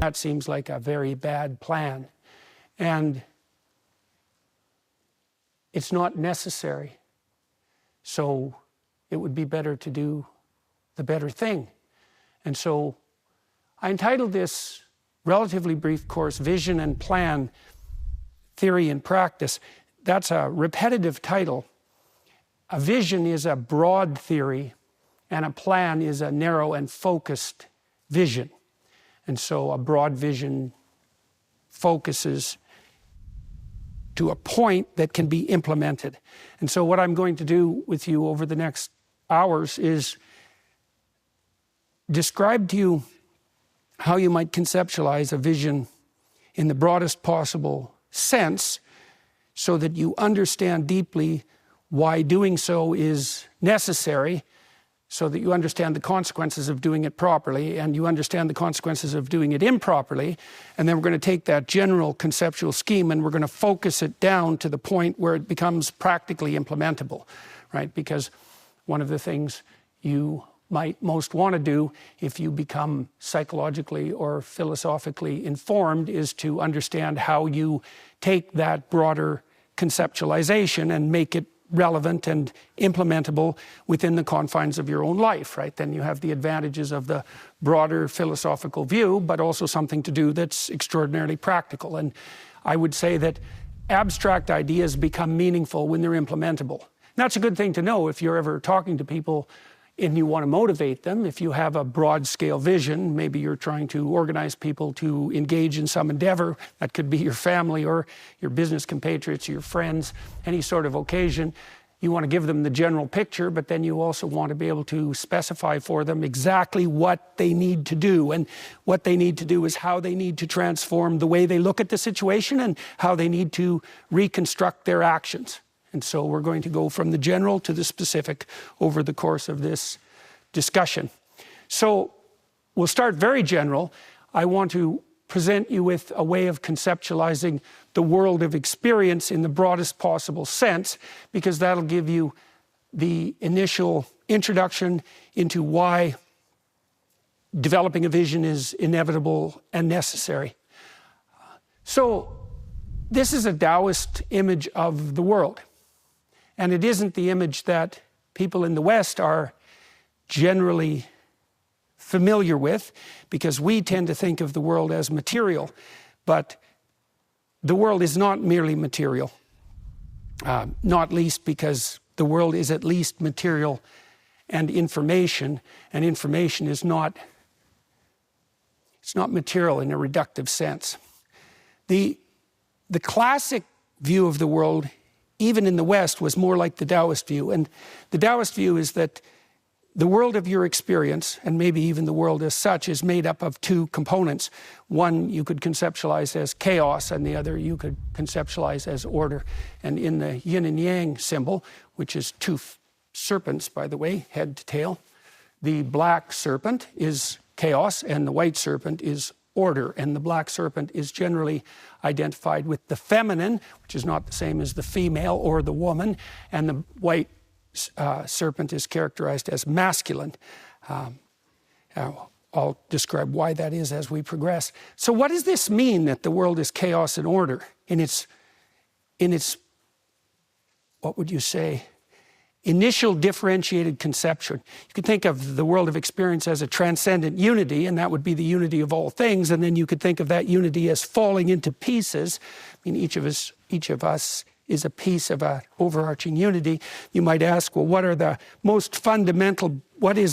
That seems like a very bad plan. And it's not necessary. So it would be better to do the better thing. And so I entitled this relatively brief course, Vision and Plan, Theory and Practice. That's a repetitive title. A vision is a broad theory, and a plan is a narrow and focused vision. And so a broad vision focuses to a point that can be implemented. And so what I'm going to do with you over the next hours is describe to you how you might conceptualize a vision in the broadest possible sense so that you understand deeply why doing so is necessary, so that you understand the consequences of doing it properly, and you understand the consequences of doing it improperly. And then we're going to take that general conceptual scheme and we're going to focus it down to the point where it becomes practically implementable, right? Because one of the things you might most want to do if you become psychologically or philosophically informed is to understand how you take that broader conceptualization and make it relevant and implementable within the confines of your own life, right? Then you have the advantages of the broader philosophical view, but also something to do that's extraordinarily practical. And I would say that abstract ideas become meaningful when they're implementable. And that's a good thing to know if you're ever talking to people and you want to motivate them. If you have a broad-scale vision, maybe you're trying to organize people to engage in some endeavor, that could be your family or your business compatriots, your friends, any sort of occasion. You want to give them the general picture, but then you also want to be able to specify for them exactly what they need to do. And what they need to do is how they need to transform the way they look at the situation and how they need to reconstruct their actions. And so we're going to go from the general to the specific over the course of this discussion. So we'll start very general. I want to present you with a way of conceptualizing the world of experience in the broadest possible sense, because that'll give you the initial introduction into why developing a vision is inevitable and necessary. So this is a Taoist image of the world. And it isn't the image that people in the West are generally familiar with, because we tend to think of the world as material. But the world is not merely material, not least because the world is at least material and information is not, it's not material in a reductive sense. The classic view of the world, even in the West, was more like the Taoist view. And the Taoist view is that the world of your experience, and maybe even the world as such, is made up of two components. One you could conceptualize as chaos, and the other you could conceptualize as order. And in the yin and yang symbol, which is two serpents, by the way, head to tail, the black serpent is chaos and the white serpent is order. And the black serpent is generally identified with the feminine, which is not the same as the female or the woman, and the white serpent is characterized as masculine. I'll describe why that is as we progress. So what does this mean, that the world is chaos and order in its what would you say, initial differentiated conception? You could think of the world of experience as a transcendent unity, and that would be the unity of all things. And then you could think of that unity as falling into pieces. I mean, each of us is a piece of an overarching unity. You might ask, well, what is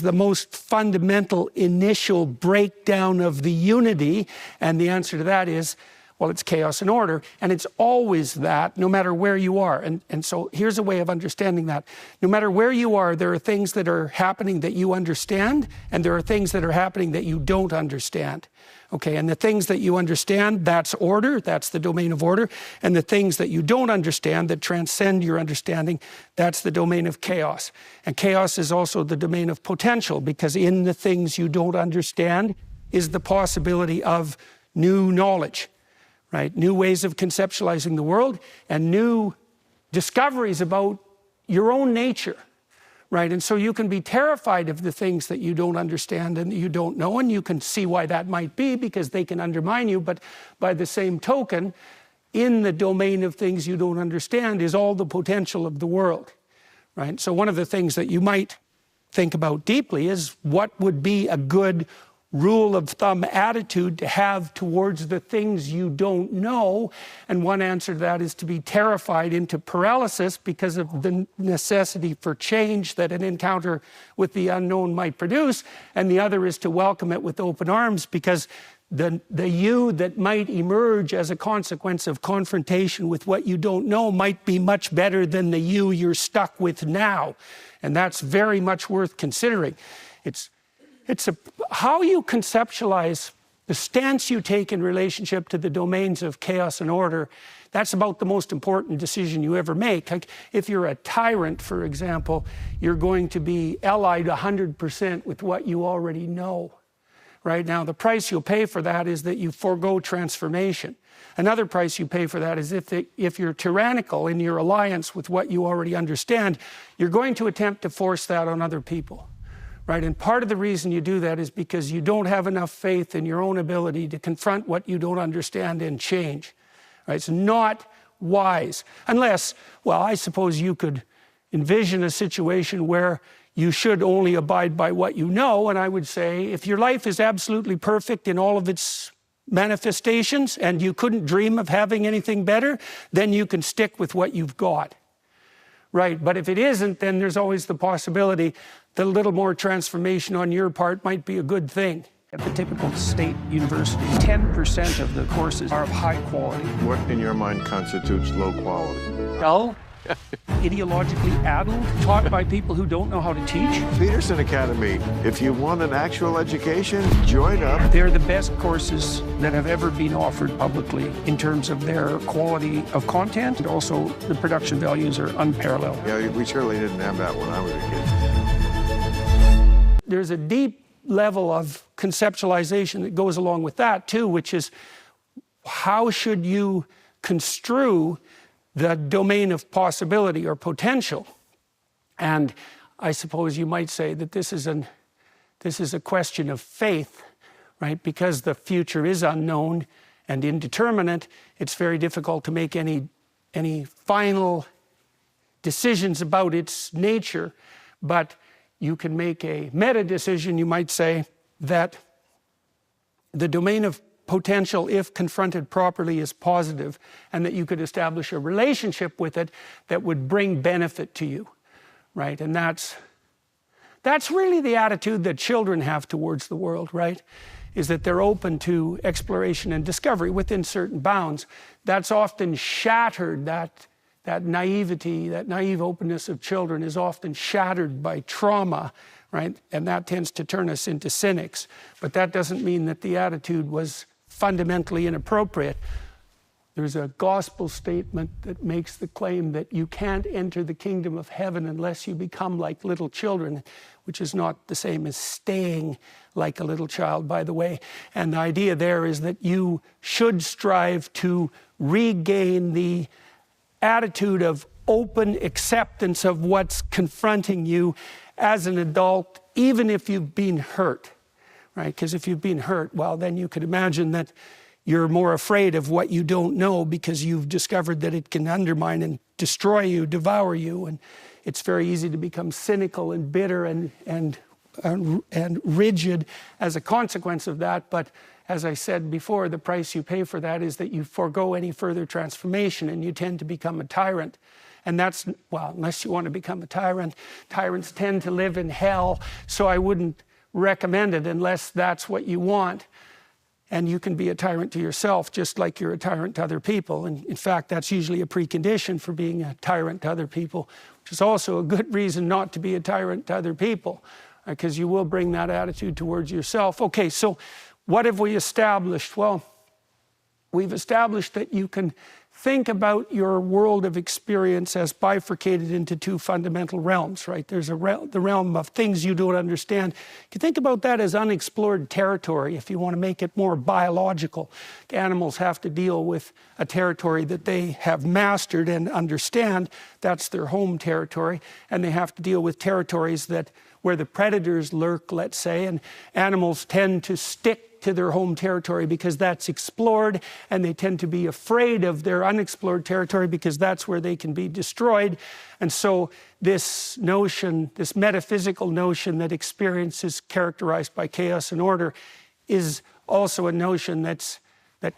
the most fundamental initial breakdown of the unity? And the answer to that is, well, it's chaos and order, and it's always that, no matter where you are. And so here's a way of understanding that. No matter where you are, there are things that are happening that you understand, and there are things that are happening that you don't understand. Okay, and the things that you understand, that's order, that's the domain of order. And the things that you don't understand, that transcend your understanding, that's the domain of chaos. And chaos is also the domain of potential, because in the things you don't understand is the possibility of new knowledge. Right? New ways of conceptualizing the world and new discoveries about your own nature, right? And so you can be terrified of the things that you don't understand and that you don't know, and you can see why that might be, because they can undermine you. But by the same token, in the domain of things you don't understand is all the potential of the world, right? So one of the things that you might think about deeply is what would be a good rule of thumb attitude to have towards the things you don't know. And one answer to that is to be terrified into paralysis because of the necessity for change that an encounter with the unknown might produce. And the other is to welcome it with open arms, because the you that might emerge as a consequence of confrontation with what you don't know might be much better than the you you're stuck with now. And that's very much worth considering. It's how you conceptualize the stance you take in relationship to the domains of chaos and order. That's about the most important decision you ever make. Like if you're a tyrant, for example, you're going to be allied 100% with what you already know. Right now, the price you'll pay for that is that you forego transformation. Another price you pay for that is if you're tyrannical in your alliance with what you already understand, you're going to attempt to force that on other people. Right? And part of the reason you do that is because you don't have enough faith in your own ability to confront what you don't understand and change. Right? It's not wise. Unless, well, I suppose you could envision a situation where you should only abide by what you know. And I would say, if your life is absolutely perfect in all of its manifestations and you couldn't dream of having anything better, then you can stick with what you've got. Right? But if it isn't, then there's always the possibility that a little more transformation on your part might be a good thing. At the typical state university, 10% of the courses are of high quality. What in your mind constitutes low quality? Dull, ideologically addled, taught by people who don't know how to teach. Peterson Academy. If you want an actual education, join up. They're the best courses that have ever been offered publicly in terms of their quality of content, and also the production values are unparalleled. Yeah, we certainly didn't have that when I was a kid. There's a deep level of conceptualization that goes along with that too, which is how should you construe the domain of possibility or potential? And I suppose you might say that this is a question of faith, right? Because the future is unknown and indeterminate, it's very difficult to make any final decisions about its nature. But you can make a meta decision, you might say, that the domain of potential, if confronted properly, is positive, and that you could establish a relationship with it that would bring benefit to you, right? And that's really the attitude that children have towards the world, right? Is that they're open to exploration and discovery within certain bounds. That's often shattered, that naivety, that naive openness of children is often shattered by trauma, right? And that tends to turn us into cynics. But that doesn't mean that the attitude was fundamentally inappropriate. There's a gospel statement that makes the claim that you can't enter the kingdom of heaven unless you become like little children, which is not the same as staying like a little child, by the way. And the idea there is that you should strive to regain the attitude of open acceptance of what's confronting you as an adult, even if you've been hurt, right? Because if you've been hurt, well, then you could imagine that you're more afraid of what you don't know because you've discovered that it can undermine and destroy you, devour you, and it's very easy to become cynical and bitter and rigid as a consequence of that. But as I said before, the price you pay for that is that you forego any further transformation and you tend to become a tyrant. And that's, well, unless you want to become a tyrant, tyrants tend to live in hell, so I wouldn't recommend it unless that's what you want. And you can be a tyrant to yourself just like you're a tyrant to other people. And in fact, that's usually a precondition for being a tyrant to other people, which is also a good reason not to be a tyrant to other people, because you will bring that attitude towards yourself. Okay, so what have we established? Well, we've established that you can think about your world of experience as bifurcated into two fundamental realms, right? There's the realm of things you don't understand. You can think about that as unexplored territory if you want to make it more biological. Animals have to deal with a territory that they have mastered and understand. That's their home territory. And they have to deal with territories where the predators lurk, let's say, and animals tend to stick to their home territory because that's explored, and they tend to be afraid of their unexplored territory because that's where they can be destroyed. And so this notion, this metaphysical notion that experience is characterized by chaos and order, is also a notion that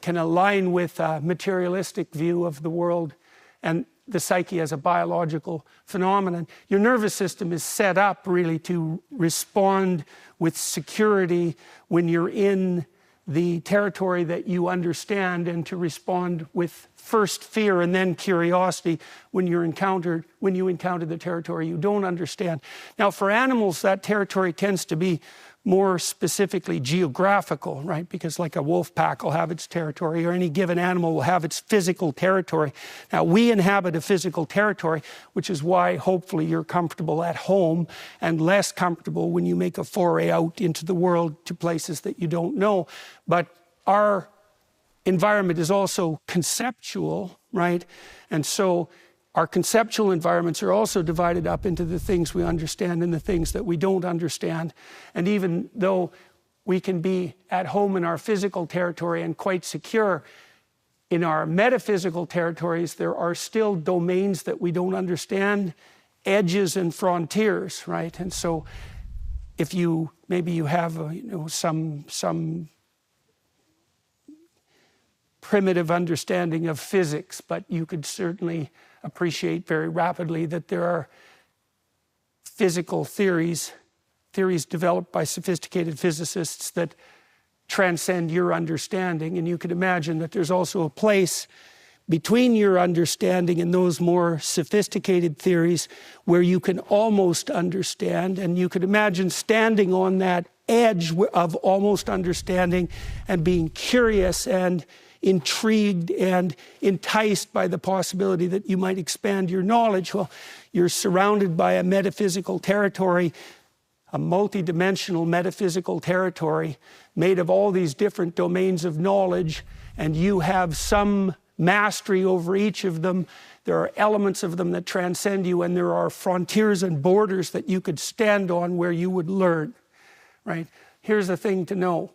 can align with a materialistic view of the world and the psyche as a biological phenomenon. Your nervous system is set up really to respond with security when you're in the territory that you understand, and to respond with first fear and then curiosity when you encounter the territory you don't understand. Now, for animals, that territory tends to be more specifically geographical, right? Because like a wolf pack will have its territory, or any given animal will have its physical territory. Now, we inhabit a physical territory, which is why hopefully you're comfortable at home and less comfortable when you make a foray out into the world to places that you don't know. But our environment is also conceptual, right? And so our conceptual environments are also divided up into the things we understand and the things that we don't understand. And even though we can be at home in our physical territory and quite secure, in our metaphysical territories, there are still domains that we don't understand, edges and frontiers, right? And so if maybe you have some primitive understanding of physics, but you could certainly appreciate very rapidly that there are physical theories developed by sophisticated physicists that transcend your understanding. And you could imagine that there's also a place between your understanding and those more sophisticated theories where you can almost understand. And you could imagine standing on that edge of almost understanding and being curious and intrigued and enticed by the possibility that you might expand your knowledge. Well, you're surrounded by a metaphysical territory, a multidimensional metaphysical territory made of all these different domains of knowledge, and you have some mastery over each of them. There are elements of them that transcend you, and there are frontiers and borders that you could stand on where you would learn, right? Here's the thing to know.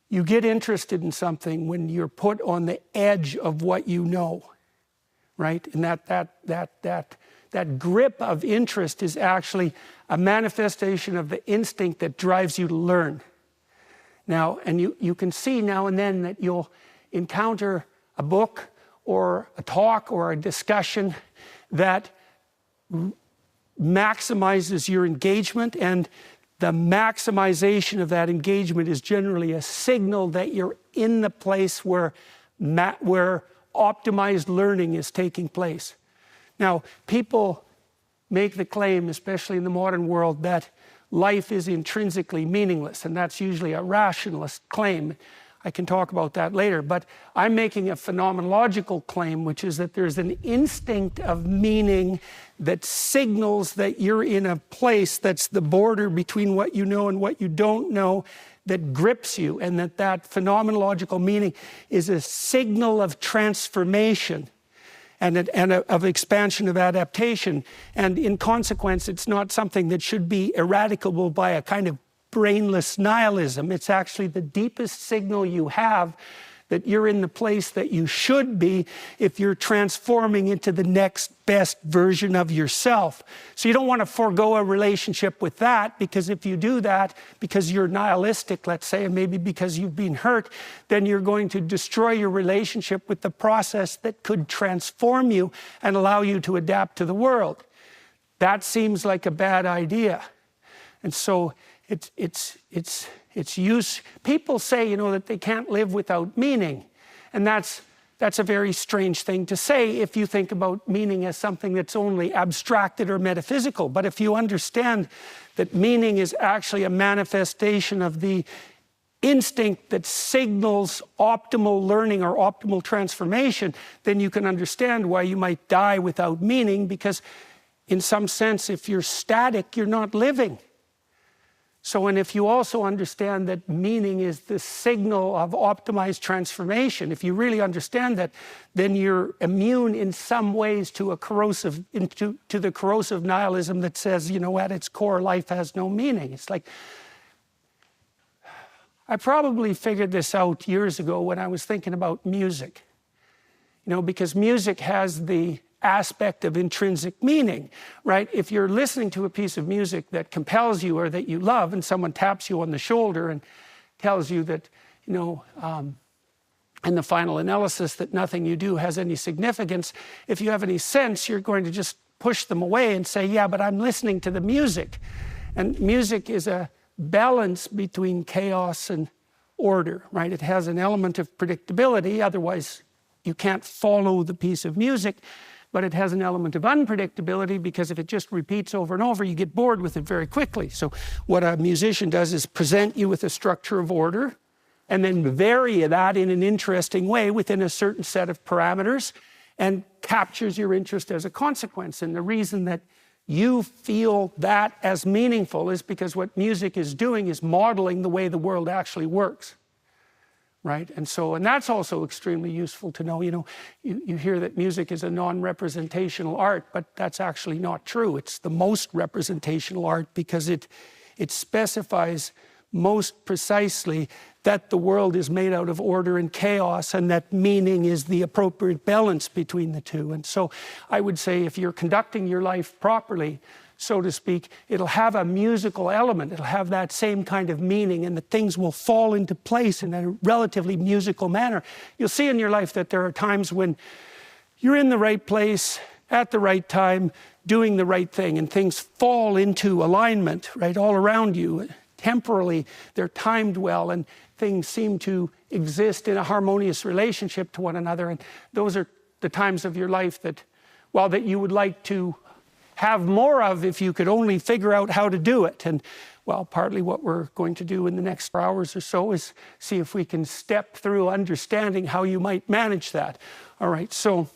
You get interested in something when you're put on the edge of what you know, right? And that grip of interest is actually a manifestation of the instinct that drives you to learn. Now, and you can see now and then that you'll encounter a book or a talk or a discussion that maximizes your engagement, and the maximization of that engagement is generally a signal that you're in the place where optimized learning is taking place. Now, people make the claim, especially in the modern world, that life is intrinsically meaningless, and that's usually a rationalist claim. I can talk about that later, but I'm making a phenomenological claim, which is that there's an instinct of meaning that signals that you're in a place that's the border between what you know and what you don't know, that grips you, and that phenomenological meaning is a signal of transformation and of expansion, of adaptation. And in consequence, it's not something that should be eradicable by a kind of brainless nihilism. It's actually the deepest signal you have that you're in the place that you should be if you're transforming into the next best version of yourself. So you don't want to forego a relationship with that, because if you do that, because you're nihilistic, let's say, and maybe because you've been hurt, then you're going to destroy your relationship with the process that could transform you and allow you to adapt to the world. That seems like a bad idea. And so it's use. People say, that they can't live without meaning. And that's a very strange thing to say if you think about meaning as something that's only abstracted or metaphysical. But if you understand that meaning is actually a manifestation of the instinct that signals optimal learning or optimal transformation, then you can understand why you might die without meaning, because in some sense, if you're static, you're not living. So, and if you also understand that meaning is the signal of optimized transformation, if you really understand that, then you're immune in some ways to to the corrosive nihilism that says, you know, at its core, life has no meaning. It's like, I probably figured this out years ago when I was thinking about music. You know, because music has the aspect of intrinsic meaning, right? If you're listening to a piece of music that compels you or that you love, and someone taps you on the shoulder and tells you that, you know, in the final analysis that nothing you do has any significance, if you have any sense, you're going to just push them away and say, yeah, but I'm listening to the music. And music is a balance between chaos and order, right? It has an element of predictability, otherwise you can't follow the piece of music. But it has an element of unpredictability, because if it just repeats over and over, you get bored with it very quickly. So what a musician does is present you with a structure of order and then vary that in an interesting way within a certain set of parameters and captures your interest as a consequence. And the reason that you feel that as meaningful is because what music is doing is modeling the way the world actually works. Right? And that's also extremely useful to know. You know, you hear that music is a non-representational art, but that's actually not true. It's the most representational art, because it specifies most precisely that the world is made out of order and chaos, and that meaning is the appropriate balance between the two. And so I would say, if you're conducting your life properly, so to speak, it'll have a musical element. It'll have that same kind of meaning, and the things will fall into place in a relatively musical manner. You'll see in your life that there are times when you're in the right place at the right time, doing the right thing, and things fall into alignment, right, all around you. Temporally, they're timed well, and things seem to exist in a harmonious relationship to one another. And those are the times of your life that, well, that you would like to have more of if you could only figure out how to do it. And, well, partly what we're going to do in the next 4 hours or so is see if we can step through understanding how you might manage that. All right, so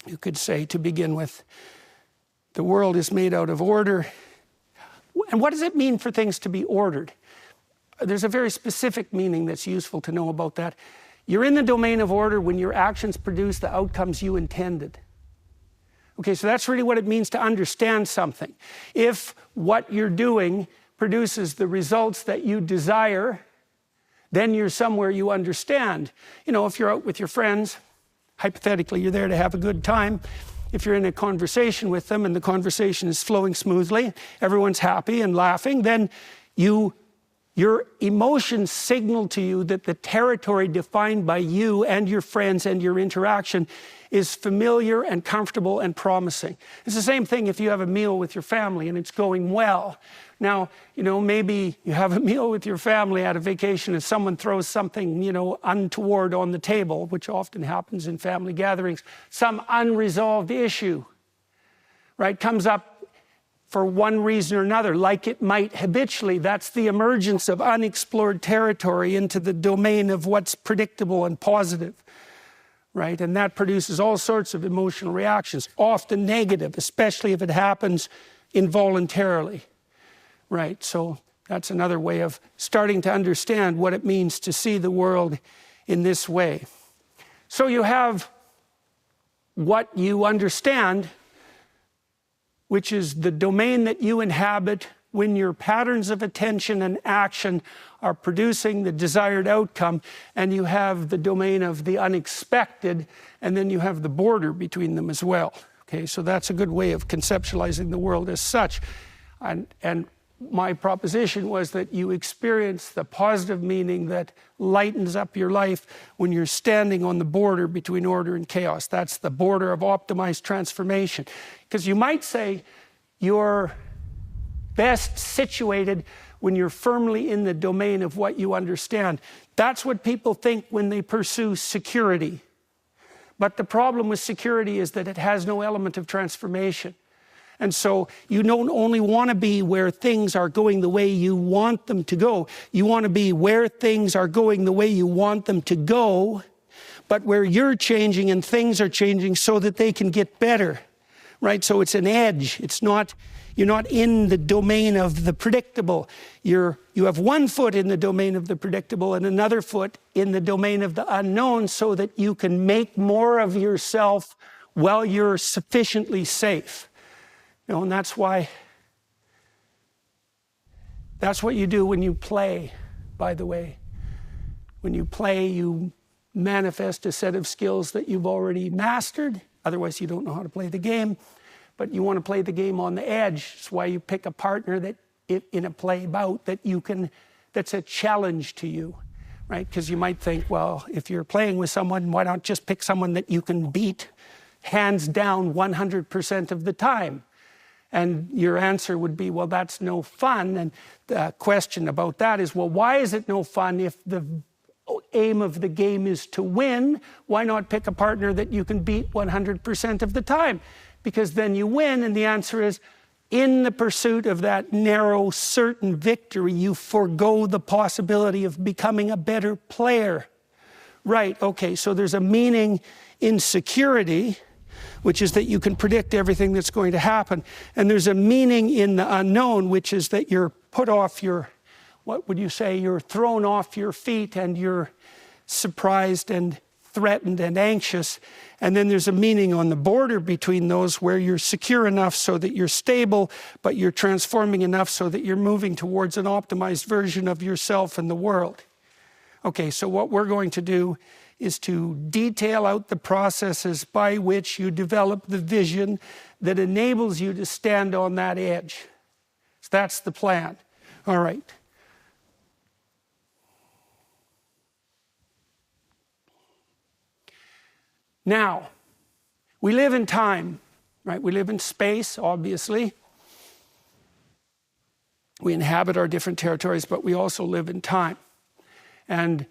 you could say, to begin with, the world is made out of order. And what does it mean for things to be ordered? There's a very specific meaning that's useful to know about that. You're in the domain of order when your actions produce the outcomes you intended. Okay, so that's really what it means to understand something. If what you're doing produces the results that you desire, then you're somewhere you understand. You know, if you're out with your friends, hypothetically, you're there to have a good time. If you're in a conversation with them and the conversation is flowing smoothly, everyone's happy and laughing, then your emotions signal to you that the territory defined by you and your friends and your interaction is familiar and comfortable and promising. It's the same thing if you have a meal with your family and it's going well. Now, you know, maybe you have a meal with your family at a vacation and someone throws something, you know, untoward on the table, which often happens in family gatherings. Some unresolved issue, right, comes up for one reason or another, like it might habitually. That's the emergence of unexplored territory into the domain of what's predictable and positive. Right? And that produces all sorts of emotional reactions, often negative, especially if it happens involuntarily. Right? So that's another way of starting to understand what it means to see the world in this way. So you have what you understand, which is the domain that you inhabit when your patterns of attention and action are producing the desired outcome, and you have the domain of the unexpected, and then you have the border between them as well. Okay, so that's a good way of conceptualizing the world as such. And my proposition was that you experience the positive meaning that lightens up your life when you're standing on the border between order and chaos. That's the border of optimized transformation. Because you might say you're best situated when you're firmly in the domain of what you understand. That's what people think when they pursue security. But the problem with security is that it has no element of transformation. And so you don't only want to be where things are going the way you want them to go. You want to be where things are going the way you want them to go, but where you're changing and things are changing so that they can get better, right? So it's an edge. It's not, you're not in the domain of the predictable. You have one foot in the domain of the predictable and another foot in the domain of the unknown, so that you can make more of yourself while you're sufficiently safe. You know, and that's what you do when you play, by the way. When you play, you manifest a set of skills that you've already mastered. Otherwise, you don't know how to play the game. But you want to play the game on the edge. That's why you pick a partner that, in a play bout, that's a challenge to you, right? Because you might think, well, if you're playing with someone, why not just pick someone that you can beat hands down 100% of the time? And your answer would be, well, that's no fun. And the question about that is, well, why is it no fun if the aim of the game is to win? Why not pick a partner that you can beat 100% of the time? Because then you win. And the answer is, in the pursuit of that narrow, certain victory, you forego the possibility of becoming a better player. Right, okay, so there's a meaning in security, which is that you can predict everything that's going to happen. And there's a meaning in the unknown, which is that you're put off your, what would you say, you're thrown off your feet and you're surprised and threatened and anxious. And then there's a meaning on the border between those, where you're secure enough so that you're stable, but you're transforming enough so that you're moving towards an optimized version of yourself and the world. Okay, so what we're going to do is to detail out the processes by which you develop the vision that enables you to stand on that edge. So that's the plan. All right. Now, we live in time, right? We live in space, obviously. We inhabit our different territories, but we also live in time. And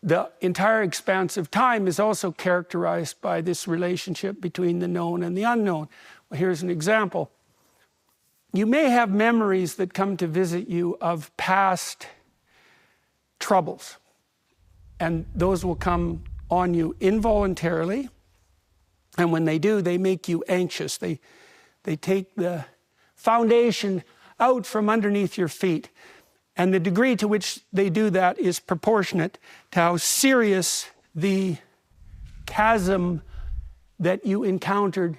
the entire expanse of time is also characterized by this relationship between the known and the unknown. Well, here's an example. You may have memories that come to visit you of past troubles, and those will come on you involuntarily. And when they do, they make you anxious. They take the foundation out from underneath your feet. And the degree to which they do that is proportionate to how serious the chasm that you encountered.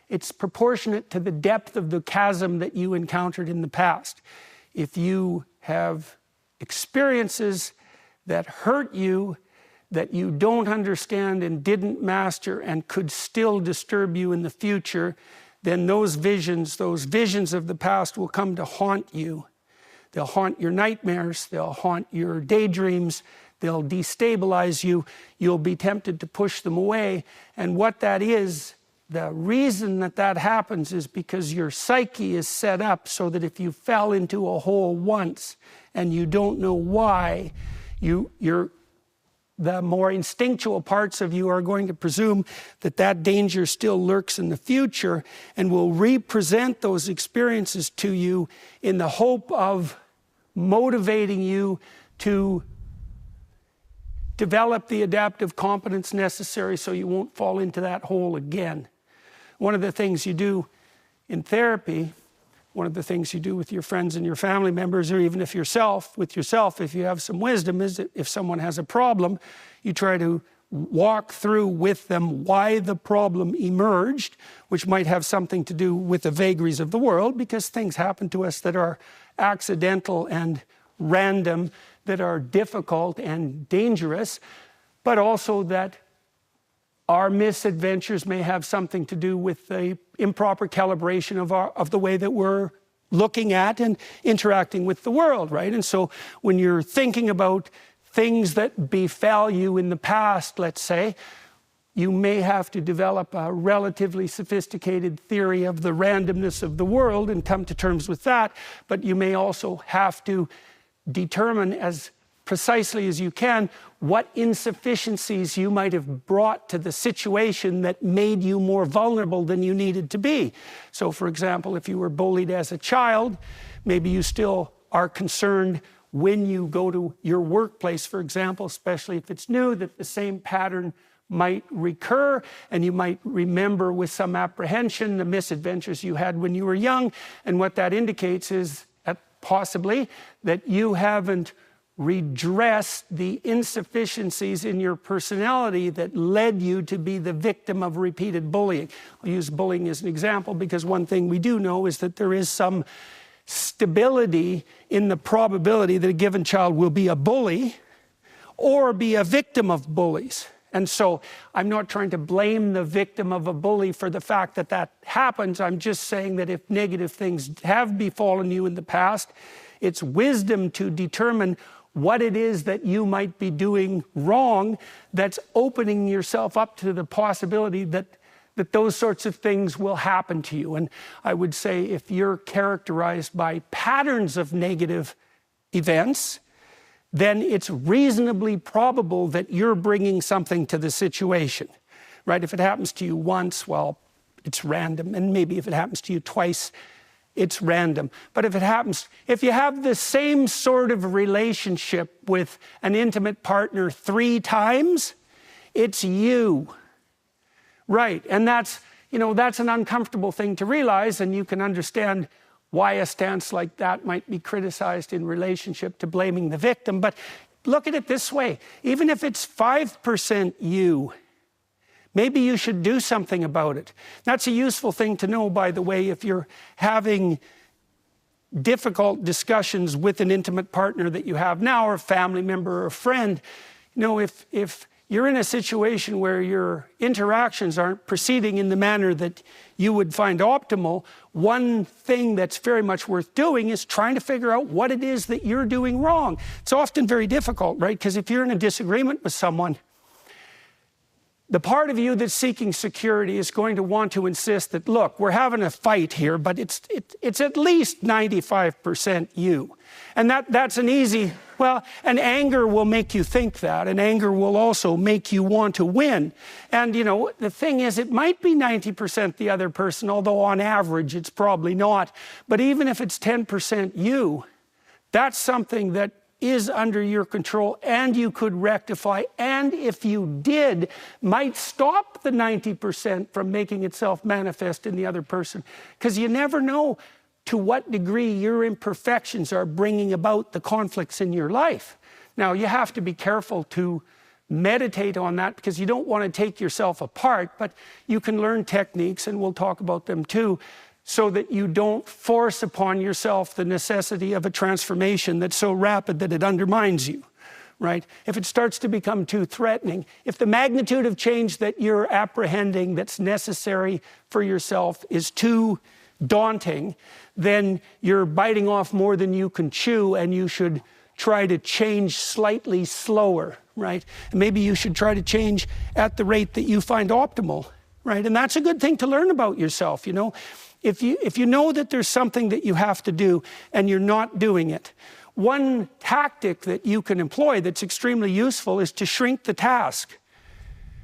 It's proportionate to the depth of the chasm that you encountered in the past. If you have experiences that hurt you, that you don't understand and didn't master and could still disturb you in the future, then those visions of the past will come to haunt you. They'll haunt your nightmares, they'll haunt your daydreams, they'll destabilize you. You'll be tempted to push them away. And what that is, the reason that happens is because your psyche is set up so that if you fell into a hole once and you don't know why, the more instinctual parts of you are going to presume that danger still lurks in the future, and will represent those experiences to you in the hope of motivating you to develop the adaptive competence necessary so you won't fall into that hole again. One of the things you do in therapy, one of the things you do with your friends and your family members, or even with yourself, if you have some wisdom, is that if someone has a problem, you try to walk through with them why the problem emerged, which might have something to do with the vagaries of the world, because things happen to us that are accidental and random, that are difficult and dangerous, but also that our misadventures may have something to do with the improper calibration of the way that we're looking at and interacting with the world, right? And so when you're thinking about things that befell you in the past, let's say, you may have to develop a relatively sophisticated theory of the randomness of the world and come to terms with that, but you may also have to determine as precisely as you can what insufficiencies you might have brought to the situation that made you more vulnerable than you needed to be. So, for example, if you were bullied as a child, maybe you still are concerned when you go to your workplace, for example, especially if it's new, that the same pattern might recur, and you might remember with some apprehension the misadventures you had when you were young. And what that indicates is possibly that you haven't redressed the insufficiencies in your personality that led you to be the victim of repeated bullying. I'll use bullying as an example because one thing we do know is that there is some stability in the probability that a given child will be a bully or be a victim of bullies. And so I'm not trying to blame the victim of a bully for the fact that that happens. I'm just saying that if negative things have befallen you in the past, it's wisdom to determine what it is that you might be doing wrong that's opening yourself up to the possibility that those sorts of things will happen to you. And I would say if you're characterized by patterns of negative events, then it's reasonably probable that you're bringing something to the situation, right? If it happens to you once, well, it's random. And maybe if it happens to you twice, it's random. But if you have the same sort of relationship with an intimate partner 3 times, it's you, right? And that's an uncomfortable thing to realize, and you can understand why a stance like that might be criticized in relationship to blaming the victim. But look at it this way. Even if it's 5% you, maybe you should do something about it. That's a useful thing to know, by the way, if you're having difficult discussions with an intimate partner that you have now, or a family member or a friend. If you're in a situation where your interactions aren't proceeding in the manner that you would find optimal, one thing that's very much worth doing is trying to figure out what it is that you're doing wrong. It's often very difficult, right? Because if you're in a disagreement with someone, the part of you that's seeking security is going to want to insist that, look, we're having a fight here, but it's at least 95% you. And that's an easy, and anger will make you think that, and anger will also make you want to win. And, the thing is, it might be 90% the other person, although on average it's probably not. But even if it's 10% you, that's something that is under your control and you could rectify, and if you did, might stop the 90% from making itself manifest in the other person. Because you never know to what degree your imperfections are bringing about the conflicts in your life. Now, you have to be careful to meditate on that because you don't want to take yourself apart, but you can learn techniques, and we'll talk about them too, so that you don't force upon yourself the necessity of a transformation that's so rapid that it undermines you, right? If it starts to become too threatening, if the magnitude of change that you're apprehending that's necessary for yourself is too daunting, then you're biting off more than you can chew, and you should try to change slightly slower, right? And maybe you should try to change at the rate that you find optimal, right? And that's a good thing to learn about yourself, If you know that there's something that you have to do and you're not doing it, one tactic that you can employ that's extremely useful is to shrink the task,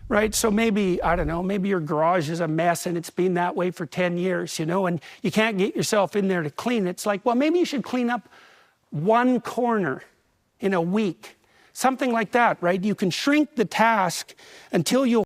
right? So maybe, maybe your garage is a mess and it's been that way for 10 years, and you can't get yourself in there to clean it. It's like, well, maybe you should clean up one corner in a week, something like that, right? You can shrink the task until you'll